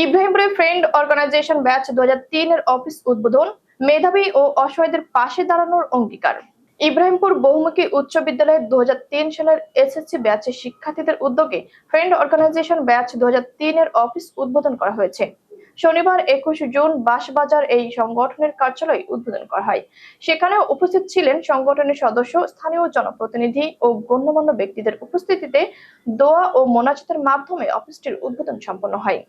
ইব্রাহিমপুরে friend organisation batch 2003 এর office উদ্বোধন, মেধাবী ও অসহায়দের পাশে দাঁড়ানোর অঙ্গীকার। ইব্রাহিমপুর বহুমুখী উচ্চ বিদ্যালয়ের 2003 সালের এসএসসি ব্যাচের শিক্ষার্থীদের উদ্যোগে ফ্রেন্ড অর্গানাইজেশন ব্যাচ 2003 এর অফিস উদ্বোধন করা হয়েছে। শনিবার 21 জুন বাঁশবাজার এই সংগঠনের কার্যালয় উদ্বোধন করা হয়। সেখানে উপস্থিত ছিলেন সংগঠনের সদস্য, স্থানীয় জনপ্রতিনিধি ও গণ্যমান্য ব্যক্তিদের উপস্থিতিতে দোয়া ও মোনাজাতের মাধ্যমে অফিসটির উদ্বোধন সম্পন্ন হয়।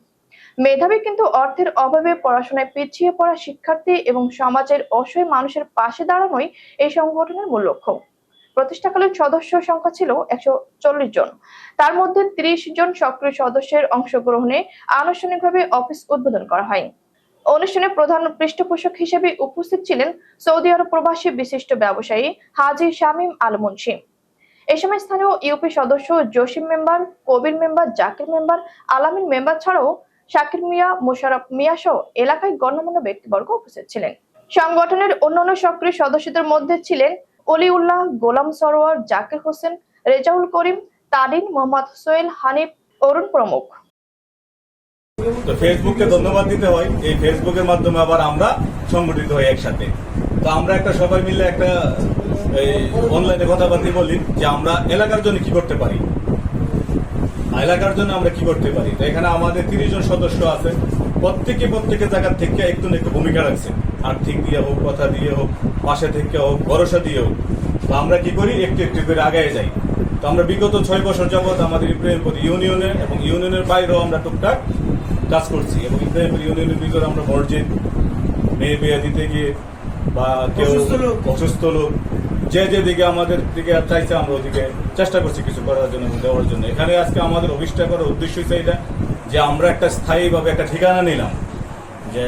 মেধাবী কিন্তু অর্থের অভাবে পড়াশোনায় পিছিয়ে পড়া শিক্ষার্থী এবং সমাজের অসহায় মানুষের পাশে দাঁড়ানোই এই সংগঠনের মূল লক্ষ্য। প্রতিষ্ঠাকালীন সদস্য সংখ্যা ছিল 140 জন। তার মধ্যে 30 জন সক্রিয় সদস্যের অংশগ্রহণে আনুষ্ঠানিকভাবে অফিস উদ্বোধন করা হয়। অনুষ্ঠানে প্রধান পৃষ্ঠপোষক হিসেবে উপস্থিত ছিলেন সৌদি আরব প্রবাসী বিশিষ্ট ব্যবসায়ী হাজী শামীম আল মুন্সি। এ সময় স্থানীয় ইউপি সদস্য জসিম মেম্বার, কবির মেম্বার, জাকির মেম্বার, আলামিন মেম্বার ছাড়াও শাকির মিয়া, মোশাররফ মিয়া সহ এলাকায় গণ্যমান্য ব্যক্তিবর্গ উপস্থিত ছিলেন। সংগঠনের অন্যান্য সক্রিয় সদস্যদের মধ্যে ছিলেন অলিউল্লাহ, গোলাম সরোয়ার, জাকির হোসেন, রেজাউল করিম, তারিন, মোহাম্মদ সোহেল, হানিফ, অরুণ প্রমুখ। তো ফেসবুককে ধন্যবাদ দিতে হয়, এই ফেসবুকের মাধ্যমে আবার আমরা সংগঠিত হই একসাথে। তো আমরা একটা সবাই মিলে একটা অনলাইনে কথাবার্তা বলি যে আমরা এলাকার জন্য কি করতে পারি, এলাকার জন্য আমরা কি করতে পারি। তো এখানে আমাদের 30 জন সদস্য আছে, প্রত্যেকের জায়গা থেকে একটু একটু ভূমিকা রাখছে, আর্থিক দিয়ে হোক, কথা দিয়ে হোক, পাশে থেকে হোক, ভরসা দিয়ে হোক। তো আমরা কি করি, একটু একটু করে আগায় যাই। তো আমরা বিগত 6 বছর যাবৎ আমাদের ইব্রাহিমপুর ইউনিয়নে এবং ইউনিয়নের বাইরেও আমরা টুকটাক কাজ করছি, এবং ইব্রাহিমপুর ইউনিয়নের ভিতরে আমরা মসজিদ, মেয়ে বিয়ে দিতে গিয়ে বা কেউ অসুস্থ লোক যেদিকে আমাদের দিকে চাইছে আমরা ওদিকে চেষ্টা করছি কিছু করার জন্য, দেওয়ার জন্য। এখানে আজকে আমাদের অভিষ্ট করার উদ্দেশ্য হচ্ছে এটা যে আমরা একটা স্থায়ীভাবে একটা ঠিকানা নিলাম যে